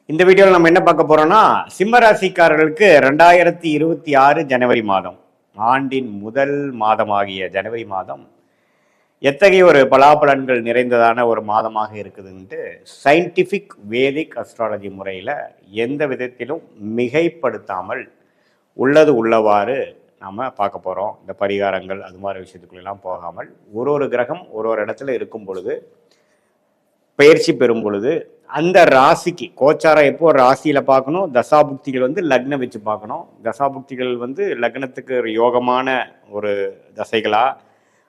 இந்த வீடியோவில் நம்ம என்ன பார்க்க போறோம்னா சிம்ம ராசிக்காரர்களுக்கு 2026 ஜனவரி மாதம், ஆண்டின் முதல் மாதமாகிய ஜனவரி மாதம் எத்தகைய ஒரு பலாபலன்கள் நிறைந்ததான ஒரு மாதமாக இருக்குதுன்ட்டு சயின்டிஃபிக் வேதிக் அஸ்ட்ராலஜி முறையில் எந்த விதத்திலும் மிகைப்படுத்தாமல் உள்ளது உள்ளவாறு நாம் பார்க்க போகிறோம். இந்த பரிகாரங்கள் அது மாதிரி விஷயத்துக்குள்ளெல்லாம் போகாமல் ஒரு கிரகம் ஒரு இடத்துல இருக்கும் பொழுது, பயிற்சி பெறும் பொழுது அந்த ராசிக்கு கோச்சாரம் எப்போ ராசியில பார்க்கணும், தசாபுக்திகள் லக்னம் வச்சு பார்க்கணும். தசாபுக்திகள் லக்னத்துக்கு ஒரு யோகமான ஒரு தசைகளா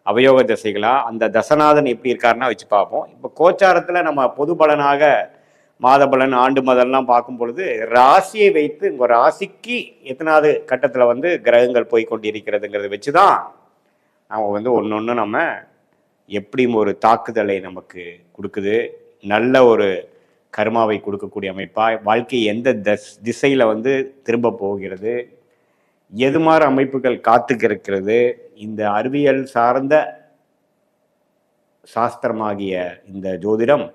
அவயோக தசைகளா, அந்த தசநாதன் எப்படி இருக்காருன்னா வச்சு பார்ப்போம். இப்போ கோச்சாரத்துல நம்ம பொது பலனாக மாத பலன் ஆண்டு மதம்லாம் பார்க்கும் பொழுது ராசியை வைத்து உங்க ராசிக்கு எத்தனாவது கட்டத்துல கிரகங்கள் போய் கொண்டிருக்கிறதுங்கிறத வச்சுதான் நம்ம ஒன்னொன்னு நம்ம எப்படி ஒரு தாக்குதலை நமக்கு கொடுக்குது, நல்ல ஒரு கர்மாவை கொடுக்கக்கூடிய அமைப்பா, வாழ்க்கை எந்த திசையில திரும்ப போகிறது, எது மாதிரி அமைப்புகள் காத்துக்கிறது. இந்த அறிவியல் சார்ந்த சாஸ்திரமாகிய இந்த ஜோதிடம்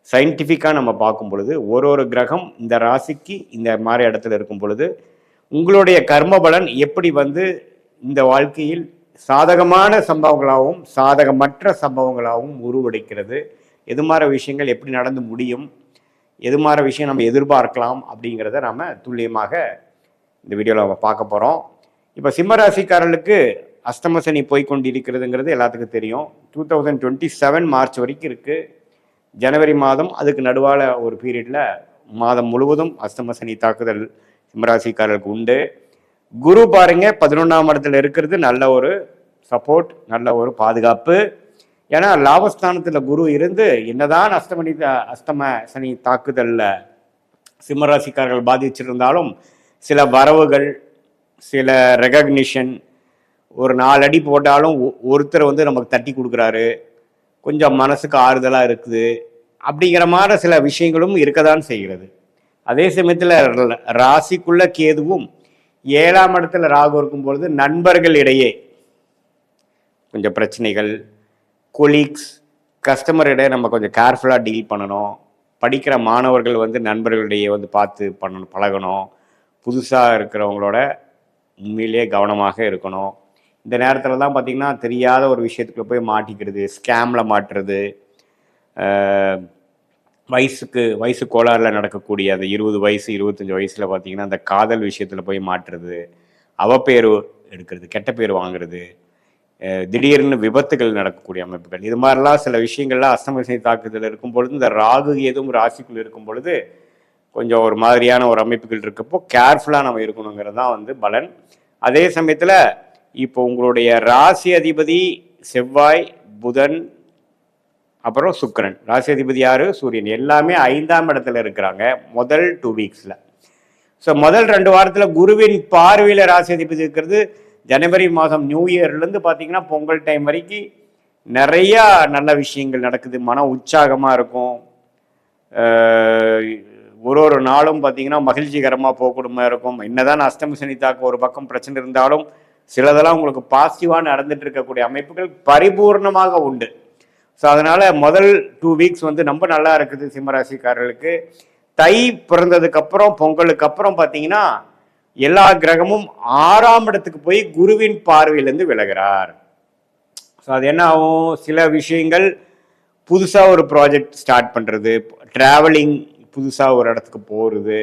சயின்டிஃபிக்கா நம்ம பார்க்கும் பொழுது ஒரு கிரகம் இந்த ராசிக்கு இந்த மாதிரி இடத்துல இருக்கும் பொழுது உங்களுடைய கர்ம பலன் எப்படி இந்த வாழ்க்கையில் சாதகமான சம்பவங்களாகவும் சாதகமற்ற சம்பவங்களாகவும் உருவெடுக்கிறது, எது மாதிரி விஷயங்கள் எப்படி நடந்து முடியும், எது மாதிரி விஷயம் நம்ம எதிர்பார்க்கலாம் அப்படிங்கிறத நம்ம துல்லியமாக இந்த வீடியோவில் நம்ம பார்க்க போகிறோம். இப்போ சிம்மராசிக்காரர்களுக்கு அஷ்டம சனி போய்கொண்டிருக்கிறதுங்கிறது எல்லாத்துக்கும் தெரியும். 2027 மார்ச் வரைக்கும் இருக்குது. ஜனவரி மாதம் அதுக்கு நடுவால் ஒரு பீரியடில் மாதம் முழுவதும் அஷ்டம சனி தாக்குதல் சிம்மராசிக்காரர்களுக்கு உண்டு. குரு பாருங்க 11ஆம் இடத்துல இருக்கிறது நல்ல ஒரு சப்போர்ட், நல்ல ஒரு பாதுகாப்பு. ஏன்னா லாபஸ்தானத்துல குரு இருந்து என்னதான் அஷ்டம சனி தாக்குதல்ல சிம்மராசிக்காரர்கள் பாதிச்சிருந்தாலும் சில வரவுகள், சில ரெகக்னிஷன், ஒரு 4 அடி போட்டாலும் ஒருத்தர் நமக்கு தட்டி கொடுக்குறாரு, கொஞ்சம் மனசுக்கு ஆறுதலா இருக்குது அப்படிங்கிற மாதிரி சில விஷயங்களும் இருக்கதான் செய்கிறது. அதே சமயத்துல ராசிக்குள்ள கேதுவும் 7ஆம் இடத்துல ராகு இருக்கும் பொழுது நண்பர்கள் இடையே கொஞ்சம் பிரச்சனைகள், கொலீக்ஸ், கஸ்டமர் இடையே நம்ம கொஞ்சம் கேர்ஃபுல்லாக டீல் பண்ணணும். படிக்கிற மாணவர்கள் நண்பர்களிடையே பார்த்து பண்ணணும், பழகணும். புதுசாக இருக்கிறவங்களோட உண்மையிலேயே கவனமாக இருக்கணும். இந்த நேரத்தில் தான் பார்த்திங்கன்னா தெரியாத ஒரு விஷயத்துக்குள்ள போய் மாட்டிக்கிறது, ஸ்கேமில் மாட்டுறது, வயசு கோளாறில் நடக்கக்கூடிய அந்த 20 வயசு 25 வயசில் பார்த்திங்கன்னா அந்த காதல் விஷயத்தில் போய் மாட்டுறது, அவப்பேர் எடுக்கிறது, கெட்ட பேர் வாங்குறது, திடீர்னு விபத்துகள் நடக்கக்கூடிய அமைப்புகள், இது மாதிரிலாம் சில விஷயங்கள்லாம் அஷ்டம சனி தாக்குதல் இருக்கும் பொழுது இந்த ராகு எதுவும் ராசிக்குள் இருக்கும் பொழுது கொஞ்சம் ஒரு மாதிரியான ஒரு அமைப்புகள் இருக்கப்போ கேர்ஃபுல்லாக நம்ம இருக்கணுங்கிறது தான் பலன். அதே சமயத்தில் இப்போ உங்களுடைய ராசி அதிபதி செவ்வாய், புதன், அப்புறம் சுக்கிரன், ராசி அதிபதி யாரு, சூரியன், எல்லாமே 5ஆம் இடத்துல இருக்கிறாங்க முதல் 2 வீக்ஸ்ல. ஸோ முதல் 2 வாரத்தில் குருவின் பார்வையில் ராசி அதிபதி இருக்கிறது. ஜனவரி மாதம் நியூ இயர்லேருந்து பார்த்தீங்கன்னா பொங்கல் டைம் வரைக்கும் நிறையா நல்ல விஷயங்கள் நடக்குது, மன உற்சாகமாக இருக்கும். ஒரு நாளும் பார்த்தீங்கன்னா மகிழ்ச்சிகரமாக போகக்கூடியமாக இருக்கும். என்னதான் அஷ்டம சனி தாக்க ஒரு பக்கம் பிரச்சனை இருந்தாலும் சிலதெல்லாம் உங்களுக்கு பாசிட்டிவாக நடந்துட்டு இருக்கக்கூடிய அமைப்புகள் பரிபூர்ணமாக உண்டு. ஸோ அதனால முதல் 2 வீக்ஸ் ரொம்ப நல்லா இருக்குது சிம்மராசிக்காரர்களுக்கு. தை பிறந்ததுக்கு அப்புறம் பொங்கலுக்கு அப்புறம் பார்த்தீங்கன்னா எல்லா கிரகமும் 6ஆம் இடத்துக்கு போய் குருவின் பார்வையிலிருந்து விலகிறார். ஸோ அது என்ன ஆகும், சில விஷயங்கள் புதுசாக ஒரு ப்ராஜெக்ட் ஸ்டார்ட் பண்ணுறது, ட்ராவலிங், புதுசாக ஒரு இடத்துக்கு போகிறது,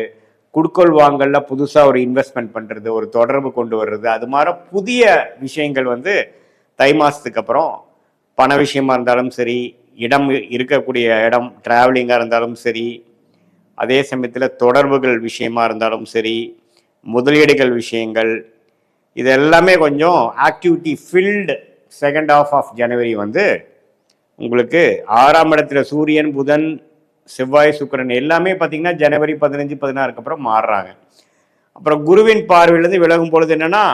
குடுக்கல் வாங்கல்ல புதுசாக ஒரு இன்வெஸ்ட்மெண்ட் பண்ணுறது, ஒரு தொடர்பு கொண்டு வர்றது, அது மாதிரி புதிய விஷயங்கள் தை மாதத்துக்கு அப்புறம் பண விஷயமா இருந்தாலும் சரி, இடம் இருக்கக்கூடிய இடம் ட்ராவலிங்காக இருந்தாலும் சரி, அதே சமயத்தில் தொடர்புகள் விஷயமா இருந்தாலும் சரி, முதலீடுகள் விஷயங்கள், இது எல்லாமே கொஞ்சம் activity filled second half of January உங்களுக்கு 6ஆம் இடத்துல சூரியன், புதன், செவ்வாய், சுக்கிரன் எல்லாமே பார்த்தீங்கன்னா ஜனவரி 15 16க்கு அப்புறம் மாறுறாங்க. அப்புறம் குருவின் பார்வையிலிருந்து விலகும் பொழுது என்னன்னா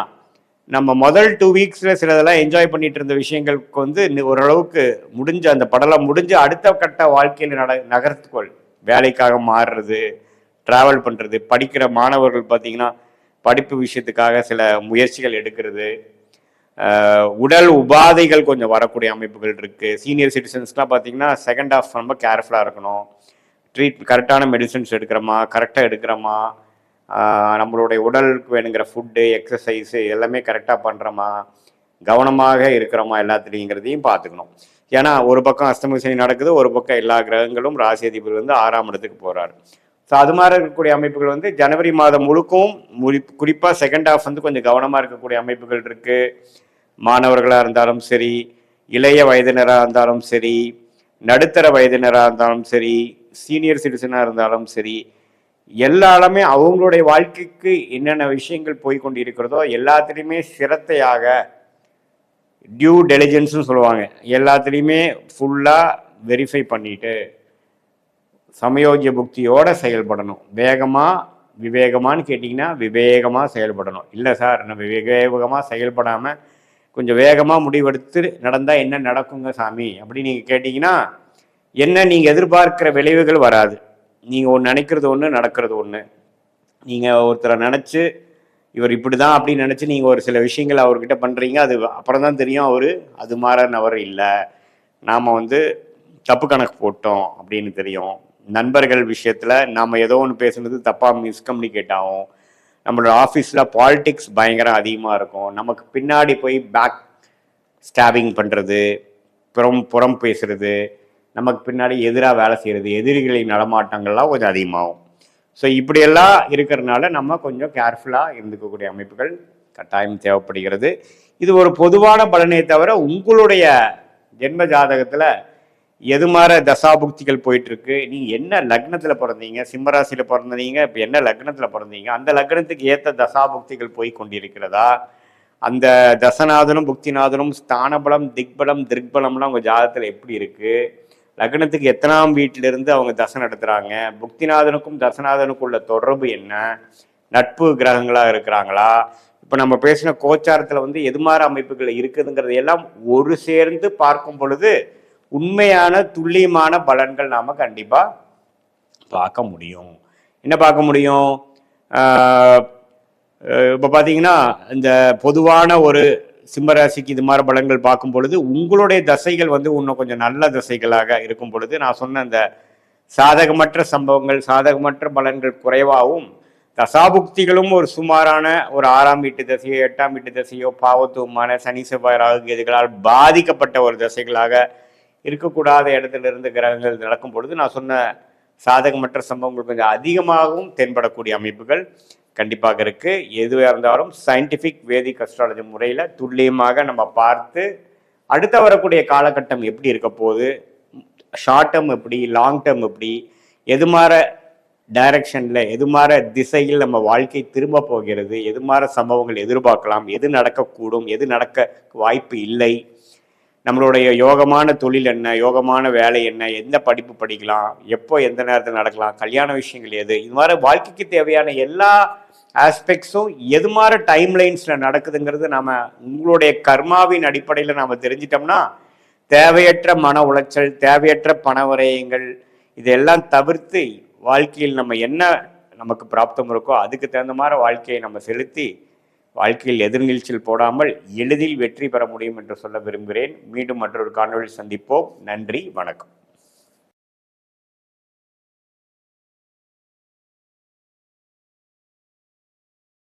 நம்ம முதல் 2 வீக்ஸ்ல சிலதெல்லாம் என்ஜாய் பண்ணிட்டு இருந்த விஷயங்களுக்கு ஓரளவுக்கு முடிஞ்ச அந்த படலம் முடிஞ்சு அடுத்த கட்ட வாழ்க்கையில் நகர்த்துக்கொள் வேலைக்காக மாறுறது, டிராவல் பண்ணுறது, படிக்கிற மாணவர்கள் பார்த்தீங்கன்னா படிப்பு விஷயத்துக்காக சில முயற்சிகள் எடுக்கிறது, உடல் உபாதைகள் கொஞ்சம் வரக்கூடிய அமைப்புகள் இருக்குது. சீனியர் சிட்டிசன்ஸ்லாம் பார்த்தீங்கன்னா செகண்ட் ஹாஃப் ரொம்ப கேர்ஃபுல்லாக இருக்கணும். கரெக்டான மெடிசன்ஸ் எடுக்கிறோமா, கரெக்டாக எடுக்கிறோமா, நம்மளுடைய உடலுக்கு வேணுங்கிற ஃபுட்டு, எக்ஸசைஸு எல்லாமே கரெக்டாக பண்ணுறோமா, கவனமாக இருக்கிறோமா எல்லாத்துலேங்கிறதையும் பார்த்துக்கணும். ஏன்னா ஒரு பக்கம் அஸ்தம சனி நடக்குது, ஒரு பக்கம் எல்லா கிரகங்களும் ராசி அதிபர் வந்து 6ஆம் இடத்துக்கு போகிறாரு. ஸோ அது மாதிரி இருக்கக்கூடிய அமைப்புகள் வந்து ஜனவரி மாதம் முழுக்கும் குறிப்பாக செகண்ட் ஹாஃப் வந்து கொஞ்சம் கவனமாக இருக்கக்கூடிய அமைப்புகள் இருக்குது. மாணவர்களாக இருந்தாலும் சரி, இளைய வயதினராக இருந்தாலும் சரி, நடுத்தர வயதினராக இருந்தாலும் சரி, சீனியர் சிட்டிசனாக இருந்தாலும் சரி, எல்லாருமே அவங்களுடைய வாழ்க்கைக்கு என்னென்ன விஷயங்கள் போய்கொண்டு இருக்கிறதோ எல்லாத்துலேயுமே சிரத்தையாக டியூ டெலிஜென்ஸ்னு சொல்லுவாங்க, எல்லாத்துலேயுமே ஃபுல்லாக வெரிஃபை பண்ணிட்டு சமயோகிய புக்தியோடு செயல்படணும். விவேகமானு கேட்டிங்கன்னா விவேகமாக செயல்படணும். இல்லை சார் நம்ம விவேகமாக செயல்படாமல் கொஞ்சம் வேகமாக முடிவெடுத்து நடந்தால் என்ன நடக்குங்க சாமி அப்படின்னு நீங்கள் கேட்டிங்கன்னா என்ன நீங்கள் எதிர்பார்க்குற விளைவுகள் வராது. நீங்கள் ஒன்று நினைக்கிறது ஒன்று, நடக்கிறது ஒன்று. நீங்கள் ஒருத்தரை நினச்சி இவர் இப்படி தான் அப்படின்னு நினச்சி நீங்கள் ஒரு சில விஷயங்கள் அவர்கிட்ட பண்ணுறீங்க, அது அப்புறம் தான் தெரியும் அவர் அது மாறினவர் இல்லை, நாம் வந்து தப்பு கணக்கு போட்டோம் அப்படின்னு தெரியும். நண்பர்கள் விஷயத்தில் நாம் ஏதோ ஒன்று பேசுனது தப்பாக மிஸ்கம்யூனிகேட் ஆகும். நம்மளோட ஆஃபீஸில் பாலிடிக்ஸ் பயங்கரம் அதிகமாக இருக்கும். நமக்கு பின்னாடி போய் பேக் ஸ்டாபிங் பண்ணுறது, புறம் பேசுகிறது, நமக்கு பின்னாடி எதிராக வேலை செய்கிறது, எதிரிகளின் நடமாட்டங்கள்லாம் கொஞ்சம் அதிகமாகும். ஸோ இப்படியெல்லாம் இருக்கிறதுனால நம்ம கொஞ்சம் கேர்ஃபுல்லாக இருந்துக்கக்கூடிய அமைப்புகள் கட்டாயம் தேவைப்படுகிறது. இது ஒரு பொதுவான பலனே தவிர உங்களுடைய ஜென்ம ஜாதகத்தில் எது மாதிரி தசாபுக்திகள் போயிட்டுருக்கு, நீங்கள் என்ன லக்னத்தில் பிறந்தீங்க, சிம்மராசியில் பிறந்தீங்க, இப்போ என்ன லக்னத்தில் பிறந்தீங்க, அந்த லக்னத்துக்கு ஏற்ற தசாபுக்திகள் போய் கொண்டிருக்கிறதா, அந்த தசநாதனும் புக்திநாதனும் ஸ்தானபலம், திக்பலம், திருக்பலம்லாம் உங்கள் ஜாதகத்தில் எப்படி இருக்குது, லக்னத்துக்கு எத்தனாம் வீட்டிலிருந்து அவங்க தசை நடத்துகிறாங்க, புக்திநாதனுக்கும் தசநாதனுக்கும் உள்ள தொடர்பு என்ன, நட்பு கிரகங்களாக இருக்கிறாங்களா, இப்போ நம்ம பேசின கோச்சாரத்தில் வந்து எது மாதிரி அமைப்புகள் இருக்குதுங்கிறது எல்லாம் ஒரு சேர்ந்து பார்க்கும் பொழுது உண்மையான துல்லியமான பலன்கள் நாம் கண்டிப்பாக பார்க்க முடியும். என்ன பார்க்க முடியும்? இப்போ பார்த்தீங்கன்னா இந்த பொதுவான ஒரு சிம்மராசிக்கு இது மாதிரி பலன்கள் பார்க்கும் பொழுது உங்களுடைய தசைகள் வந்து இன்னும் கொஞ்சம் நல்ல தசைகளாக இருக்கும் பொழுது நான் சொன்ன அந்த சாதகமற்ற சம்பவங்கள், சாதகமற்ற பலன்கள் குறைவாகவும், தசாபுக்திகளும் ஒரு சுமாரான ஒரு 6ஆம் வீட்டு தசையோ 8ஆம் வீட்டு தசையோ பாவத்துவமான சனி செவ்வாய் ராகு கேதுகளால் பாதிக்கப்பட்ட ஒரு தசைகளாக இருக்கக்கூடாத இடத்துல இருந்து கிரகங்கள் நடக்கும் பொழுது நான் சொன்ன சாதகமற்ற சம்பவங்கள் கொஞ்சம் அதிகமாகவும் தென்படக்கூடிய அமைப்புகள் கண்டிப்பாக இருக்கு. எதுவாக இருந்தாலும் சயின்டிஃபிக் வேதிக் அஸ்ட்ராலஜி முறையில் துல்லியமாக நம்ம பார்த்து அடுத்த வரக்கூடிய காலகட்டம் எப்படி இருக்க போகுது, ஷார்ட் டேர்ம் எப்படி, லாங் டேர்ம் எப்படி, எது மாதிரி டைரக்ஷனில், எது மாதிரி திசையில் நம்ம வாழ்க்கை திரும்ப போகிறது, எது மாதிரி சம்பவங்கள் எதிர்பார்க்கலாம், எது நடக்கக்கூடும், எது நடக்க வாய்ப்பு இல்லை, நம்மளுடைய யோகமான தொழில் என்ன, யோகமான வேலை என்ன, எந்த படிப்பு படிக்கலாம், எப்போ எந்த நேரத்தில் நடக்கலாம், கல்யாண விஷயங்கள் எது, இது மாதிரி வாழ்க்கைக்கு தேவையான எல்லா ஆஸ்பெக்ட்ஸும் எது மாதிரி டைம் லைன்ஸில் நடக்குதுங்கிறது நம்ம உங்களுடைய கர்மாவின் அடிப்படையில் நாம் தெரிஞ்சிட்டோம்னா தேவையற்ற மன உளைச்சல், தேவையற்ற பண விரயங்கள் இதெல்லாம் தவிர்த்து வாழ்க்கையில் நம்ம என்ன நமக்கு பிராப்தம் இருக்கோ அதுக்கு தகுந்த மாதிரி வாழ்க்கையை நம்ம செலுத்தி வாழ்க்கையில் எதிர்நீச்சல் போடாமல் எளிதில் வெற்றி பெற முடியும் என்று சொல்ல விரும்புகிறேன். மீண்டும் மற்றொரு காணொளியில் சந்திப்போம். நன்றி, வணக்கம்.